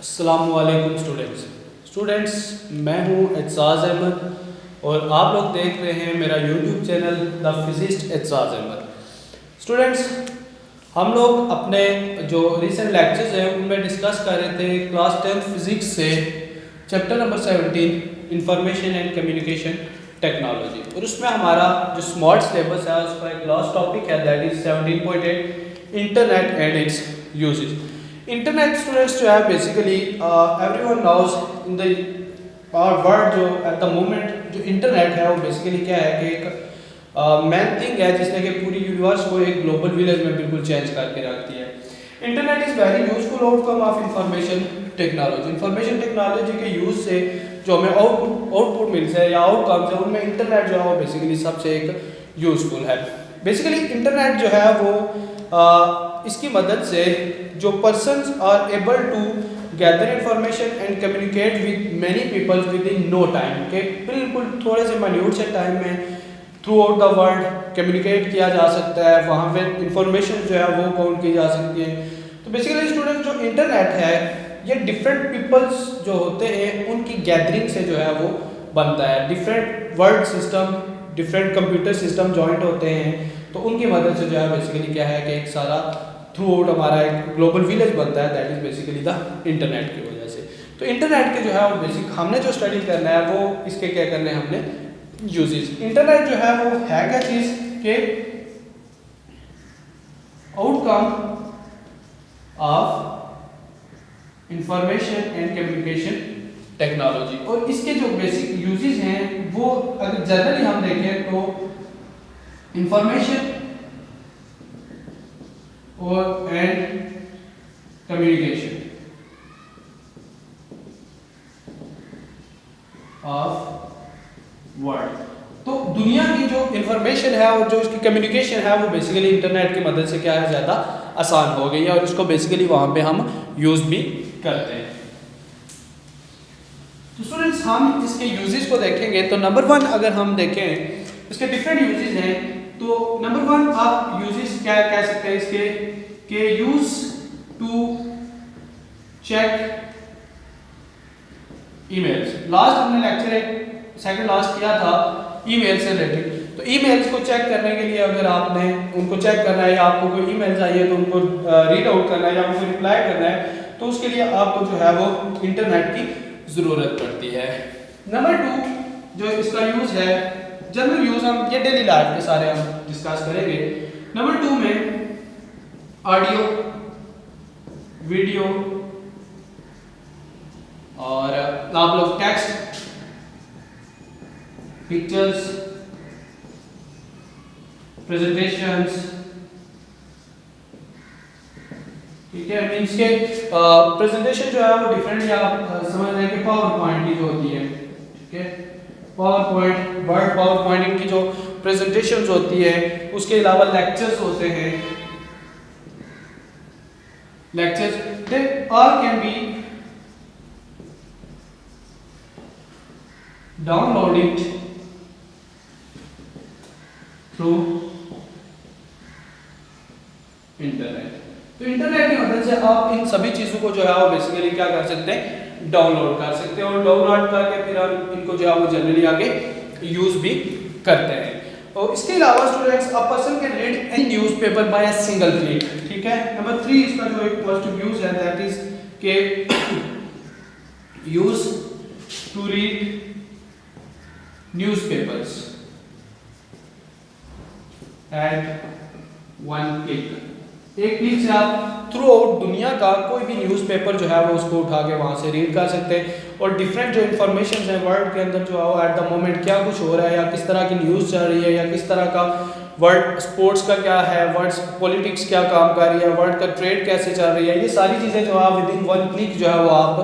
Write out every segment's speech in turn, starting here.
अस्सलामुअलैकुम स्टूडेंट्स मैं हूं एतजाज़ अहमद और आप लोग देख रहे हैं मेरा YouTube channel the physicist Aitzaz Ahmad. Students, हम लोग अपने जो रिसेंट लेक्चर्स हैं उनमें डिस्कस कर रहे थे क्लास 10th फिज़िक्स से chapter number 17 information and communication technology, और उसमें हमारा जो स्मार्ट सिलेबस है उसका एक लास्ट टॉपिक है that is 17.8 internet and its uses. Internet students जो है basically everyone knows in the world जो एट द मोमेंट जो इंटरनेट है वो बेसिकली क्या है कि एक मेन थिंग है जिसने कि पूरी यूनिवर्स को एक ग्लोबल विलेज में बिल्कुल चेंज करके रख दिया है। Internet is very useful outcome of information technology. Information technology के यूज से जो हमें आउटपुट मिलता है या आउटकम्स है उनमें इंटरनेट जो है वो बेसिकली सबसे एक यूजफुल है। बेसिकली इंटरनेट जो है वो इसकी मदद से जो persons are able to gather information and communicate with many people within no time, के बिल्कुल थोड़े से माइन्यूट से टाइम में throughout the world communicate किया जा सकता है, वहाँ पे इंफॉर्मेशन जो है वो काउंट की जा सकती है। तो बेसिकली स्टूडेंट जो इंटरनेट है ये डिफरेंट पीपल्स जो होते हैं उनकी गैदरिंग से जो है वो बनता है। Different world system, different computer system joint होते हैं, तो उनकी मदद से जो है बेसिकली क्या है कि एक सारा थ्रू आउट हमारा एक ग्लोबल विलेज बनता है, that is basically the internet की वजह से। तो इंटरनेट के जो है वो बेसिक हमने जो स्टडी करना है वो इसके क्या करने हैं हमने यूजेस। इंटरनेट जो है वो है क्या चीज़ के outcome of information and communication technology, और इसके जो बेसिक यूजेस हैं वो अगर जनरली हम देखें तो इंफॉर्मेशन और एंड कम्युनिकेशन ऑफ वर्ल्ड। तो दुनिया की जो इंफॉर्मेशन है और जो इसकी कम्युनिकेशन है वो बेसिकली इंटरनेट की मदद से क्या है ज़्यादा आसान हो गई है, और इसको बेसिकली वहाँ पे हम यूज़ भी करते हैं। तो स्टूडेंट्स हम इसके यूजेस को देखेंगे तो नंबर 1 अगर हम देखें इसके डिफरेंट यूजेस हैं, तो नंबर 1 आप यूजेस क्या कह सकते हैं इसके के use to check emails. Last हमने लेक्चर एक सेकंड लास्ट किया था ईमेल से रिलेटेड, तो ईमेल्स को चेक करने के लिए अगर आपने उनको चेक करना है या आपको कोई ईमेल चाहिए तो उनको रीड आउट करना है या उनको रिप्लाई करना है, तो उसके लिए आपको जो है वो इंटरनेट की ज़रूरत पड़ती है। नंबर 2 जो इसका यूज़ है जनरल यूज़, हम ये डेली लाइफ के सारे हम डिस्कस करेंगे। नंबर 2 में ऑडियो, वीडियो और आप लोग टेक्स्ट, पिक्चर्स, प्रेजेंटेशंस, ठीक है। मीन्स के प्रेजेंटेशन जो है वो डिफरेंट या समझ रहे हैं कि पावर पॉइंट की जो होती है, ठीक है, power point, word power point, इनकी जो प्रेजेंटेशंस होती है। उसके अलावा लेक्चर्स होते हैं, lectures they all can be downloaded through internet. तो इंटरनेट की मदद से आप इन सभी चीज़ों को जो है वो बेसिकली क्या कर सकते हैं, डाउनलोड कर सकते हैं, और डाउनलोड करके फिर हम इनको जो है वो जनरली आगे यूज़ भी करते हैं। और इसके अलावा students a person can read any newspaper by a single click, ठीक है। नंबर 3 इसका जो एक पॉजिटिव यूज है दैट इज के use to read newspapers at one click. एक क्लिक से आप थ्रू आउट दुनिया का कोई भी न्यूज़पेपर जो है वो उसको उठा के वहाँ से रीड कर सकते हैं, और डिफरेंट जो इन्फॉर्मेशन है वर्ल्ड के अंदर जो है एट द मोमेंट क्या कुछ हो रहा है या किस तरह की न्यूज़ चल रही है या किस तरह का वर्ल्ड स्पोर्ट्स का क्या है, वर्ल्ड पॉलिटिक्स क्या काम कर रही है, वर्ल्ड का ट्रेड कैसे चल रही है, ये सारी चीज़ें जो है विद इन वन क्लिक जो है वो आप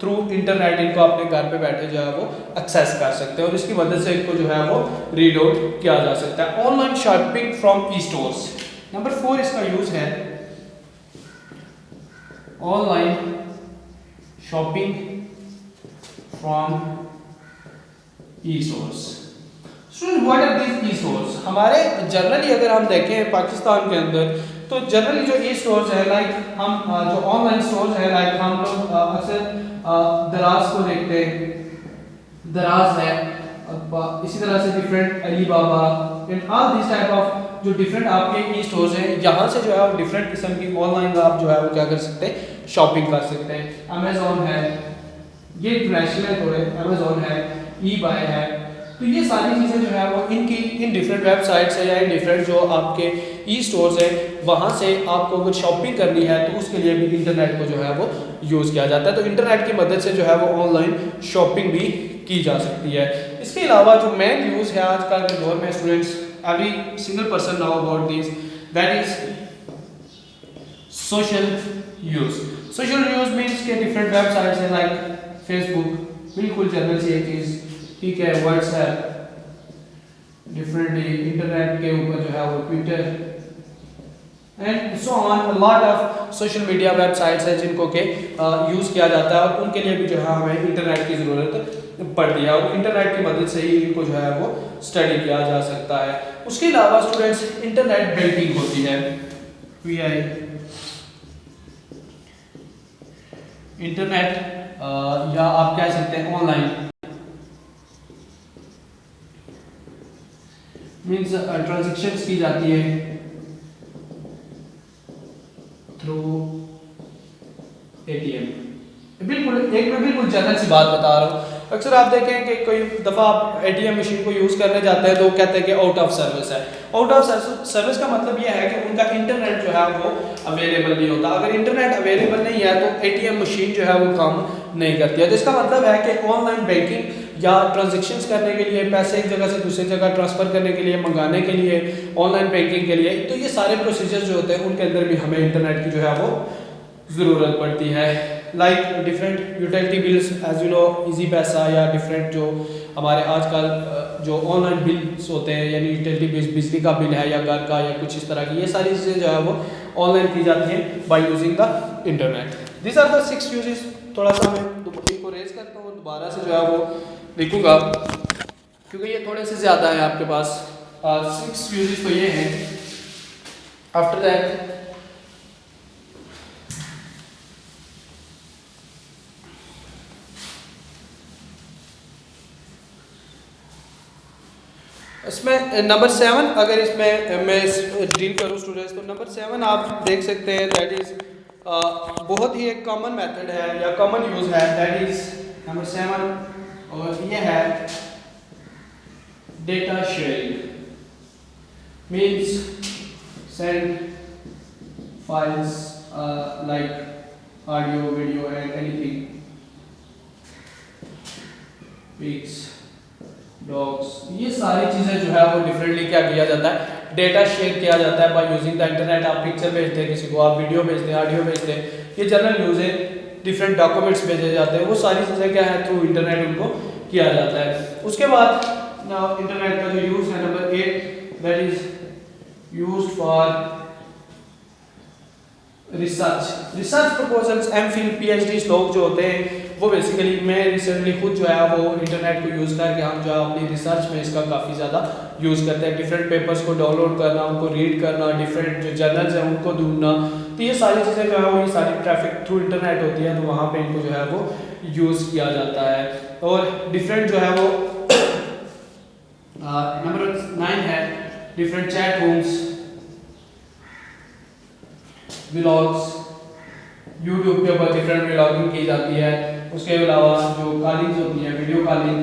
थ्रू इंटरनेट इनको अपने घर पे बैठे जो है वो एक्सेस कर सकते हैं, और इसकी मदद से इनको जो है वो रीड आउट किया जा सकता है। Online shopping from e stores. Number 4 इसका यूज है online shopping from e stores. Student what are these e stores? हमारे जनरली अगर हम देखें पाकिस्तान के अंदर तो जनरली जो ई स्टोर्स है लाइक हम जो ऑनलाइन स्टोर्स है लाइक हम लोग अक्सर दराज को देखते हैं, दराज है, इसी तरह से different Ali Baba and all this type of जो डिफरेंट आपके ई स्टोर्स हैं, यहाँ से जो है वो डिफरेंट किस्म की ऑनलाइन आप जो है वो क्या कर सकते हैं, शॉपिंग कर सकते हैं। अमेजोन है, ये इंटरनेशनल है थोड़े, अमेजोन है, ई बाय है, तो ये सारी चीज़ें जो है वो इनकी इन डिफरेंट वेबसाइट्स है या इन डिफरेंट जो आपके ई स्टोर्स हैं वहाँ से आपको अगर शॉपिंग करनी है तो उसके लिए भी इंटरनेट को जो है वो यूज़ किया जाता है। तो इंटरनेट की मदद से जो है वो ऑनलाइन शॉपिंग भी की जा सकती है। इसके अलावा जो मेन यूज़ है आजकल के दौर में students, every single person now about this, that is social use. Social use means के डिफरेंट वेबसाइट्स हैं लाइक फेसबुक, बिल्कुल जनरल सी एक चीज़, ठीक है, व्हाट्सएप, डिफरेंटली इंटरनेट के ऊपर जो है वो Twitter and so on, a lot of social media websites है जिनको के यूज़ किया जाता है और उनके लिए भी जो है हमें इंटरनेट की ज़रूरत पड़ती है और इंटरनेट की मदद से ही इनको जो है वो स्टडी किया जा सकता है। उसके अलावा स्टूडेंट्स इंटरनेट बैंकिंग होती है, वीआई इंटरनेट या आप कह सकते हैं ऑनलाइन मीन्स ट्रांजेक्शन्स की जाती है थ्रू एटीएम। बिल्कुल एक मैं बिल्कुल जनरल सी बात बता रहा हूँ। अक्सर आप देखें कि कोई दफ़ा आप एटीएम मशीन को यूज़ करने जाते हैं तो कहते हैं कि आउट ऑफ सर्विस है। आउट ऑफ सर्विस का मतलब यह है कि उनका इंटरनेट जो है वो अवेलेबल नहीं होता। अगर इंटरनेट अवेलेबल नहीं है तो एटीएम मशीन जो है वो काम नहीं करती है। तो इसका मतलब है कि ऑनलाइन बैंकिंग या ट्रांजेक्शन्स करने के लिए, पैसे एक जगह से दूसरी जगह ट्रांसफ़र करने के लिए, मंगाने के लिए, ऑनलाइन बैंकिंग के लिए, तो ये सारे प्रोसीजर जो होते हैं उनके अंदर भी हमें इंटरनेट की जो है वो ज़रूरत पड़ती है। Like different utility bills as you know, easy पैसा या डिफरेंट जो हमारे आजकल जो ऑनलाइन बिल्स होते हैं यानी यूटिलिटी बिल्स, बिजली का बिल है या घर का या कुछ इस तरह की, ये सारी चीज़ें जो है वो ऑनलाइन की जाती हैं by using the internet. This are the 6 uses. थोड़ा सा मैं इनको रेज करता हूँ, दोबारा से जो है वो लिखूँगा क्योंकि ये थोड़े से ज़्यादा है आपके पास। 6 यूजेस तो ये हैं। आफ्टर दैट इसमें नंबर 7 अगर इसमें मैं डील करूँ स्टूडेंट्स, तो नंबर 7 आप देख सकते हैं, दैट इज़ बहुत ही एक कॉमन मेथड है या कॉमन यूज़ है, दैट इज़ नंबर 7 और ये है data sharing. Means send files like audio, video and anything, pics, docs, ये सारी चीज़ें जो है वो डिफरेंटली क्या किया जाता है, डेटा शेयर किया जाता है बाय यूजिंग द इंटरनेट। आप पिक्चर भेजते हैं किसी को, आप वीडियो भेजते हैं, ऑडियो भेजते हैं, ये जनरल यूज़ है। डिफरेंट डॉक्यूमेंट्स भेजे जाते हैं, वो सारी चीज़ें क्या है थ्रू इंटरनेट उनको किया जाता है। उसके बाद इंटरनेट का जो यूज़ है number 8, that is used for research proposals. MPhil PhD लोग जो होते हैं वो बेसिकली, मैं रिसेंटली खुद जो है वो इंटरनेट को यूज़ करके हम जो है अपनी रिसर्च में इसका काफ़ी ज़्यादा यूज़ करते हैं। डिफरेंट पेपर्स को डाउनलोड करना, उनको रीड करना, डिफरेंट जो जर्नल्स हैं उनको ढूंढना, तो ये सारी चीज़ें जो है वो ये सारी ट्रैफिक थ्रू इंटरनेट होती है, तो वहाँ पे इनको जो है वो यूज़ किया जाता है। और डिफरेंट जो है वो नंबर 9 है different chat rooms, vlogs, YouTube के ऊपर डिफरेंट व्लॉगिंग की जाती है। उसके अलावा जो कॉलिंग्स होती है, video calling,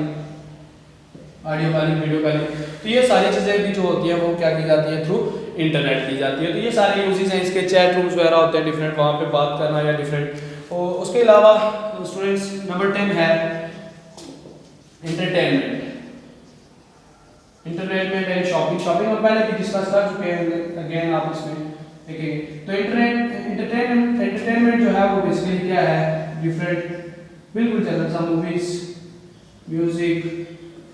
audio calling, video calling, तो ये सारी चीज़ें भी जो होती है वो क्या की जाती है थ्रू इंटरनेट की जाती है। तो ये सारे यूजेस हैं इसके। चैट रूम्स वगैरह होते हैं डिफरेंट, वहाँ पे बात करना या डिफरेंट। और उसके अलावा स्टूडेंट्स नंबर 10 है entertainment. Entertainment and shopping. Shopping हम पहले भी डिस्कस कर चुके हैं, अगेन आप इसमें देखेंगे। तो एंटरटेनमेंट जो है वो बेसिकली क्या है, डिफरेंट बिल्कुल चैनल, सा मूवीज, म्यूजिक,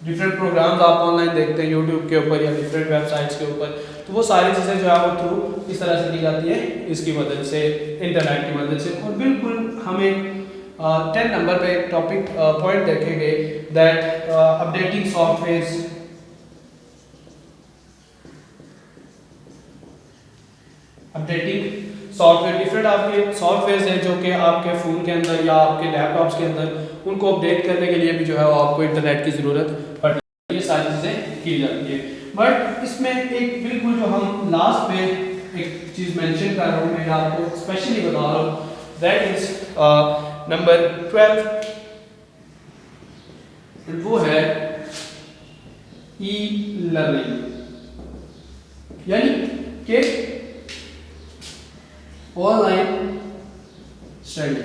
डिफरेंट प्रोग्राम्स आप ऑनलाइन देखते हैं यूट्यूब के ऊपर या डिफरेंट वेबसाइट्स के ऊपर, तो वो सारी चीज़ें जो है वो थ्रू इस तरह से की जाती है इसकी मदद से, इंटरनेट की मदद से। और बिल्कुल हमें 10 नंबर पे एक टॉपिक पॉइंट देखेंगे, that updating software, updating software, different आपके सॉफ्टवेयर हैं जो कि आपके फ़ोन के अंदर या आपके लैपटॉप्स के अंदर उनको अपडेट करने के लिए भी जो है वो आपको इंटरनेट की ज़रूरत पड़ती है, ये सारी चीज़ें की जाती है। बट इसमें एक बिल्कुल जो हम लास्ट पे एक चीज़ मेंशन कर रहा हूँ, मैं आपको स्पेशली बता रहा हूँ, दैट इज़ नंबर 12, वो है ई लर्निंग, यानी कि online study.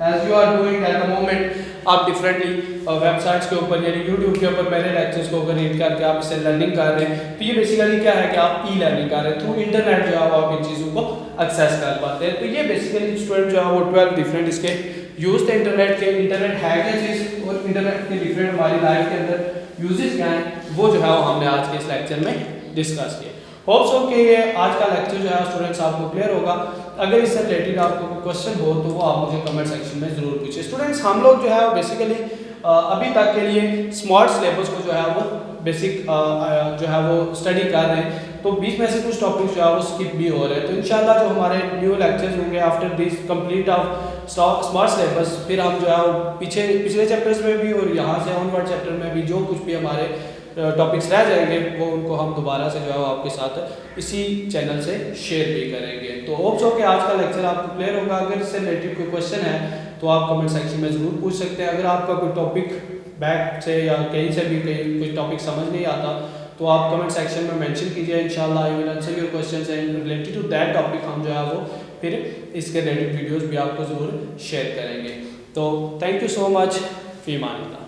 As you are doing at the moment, आप डिफरेंटली वेबसाइट्स के ऊपर यानी यूट्यूब के ऊपर मेरे लेक्चर्स को अगर रीड करके आप इससे लर्निंग कर रहे हैं, तो ये बेसिकली क्या है कि आप ई लर्निंग कर रहे हैं, थ्रू इंटरनेट जो है आप इन चीज़ों को एक्सेस कर पाते हैं। तो ये बेसिकली स्टूडेंट जो है वो 12 डिफरेंट इसके यूज थे इंटरनेट के, इंटरनेट है क्या चीज़ और इंटरनेट के डिफरेंट हमारी लाइफ के अंदर यूजेस क्या हैं, वो जो है वो हमने आज के इस लेक्चर में डिस्कस किया। होप सो कि ये आज का लेक्चर जो है स्टूडेंट्स आपको क्लियर होगा। अगर इससे रिलेटेड आपको कोई क्वेश्चन हो तो वो आप मुझे कमेंट सेक्शन में ज़रूर पूछिए। स्टूडेंट्स हम लोग जो है वो बेसिकली अभी तक के लिए स्मार्ट सिलेबस को जो है वो बेसिक जो है वो स्टडी कर रहे हैं, तो बीच में से कुछ टॉपिक्स जो है वो स्किप भी हो रहे हैं। तो इंशाल्लाह जो हमारे न्यू लेक्चर्स होंगे after this complete of smart syllabus, फिर हम जो है वो पिछले चैप्टर्स में भी और यहाँ से ऑनवर्ड चैप्टर में भी जो कुछ भी हमारे टॉपिक्स रह जाएंगे वो उनको हम दोबारा से जो है आपके साथ इसी चैनल से शेयर भी करेंगे। तो होप सो कि आज का लेक्चर आपको क्लियर होगा। अगर इससे रिलेटेड कोई क्वेश्चन है तो आप कमेंट सेक्शन में ज़रूर पूछ सकते हैं। अगर आपका कोई टॉपिक बैक से या कहीं से भी कहीं कोई टॉपिक समझ नहीं आता तो आप कमेंट सेक्शन में मेंशन कीजिए, इंशाल्लाह I will answer your questions and related to that topic हम जो है वो फिर इसके रिलेटेड वीडियोज़ भी आपको ज़रूर शेयर करेंगे। तो थैंक यू सो मच, फी मान अल्लाह।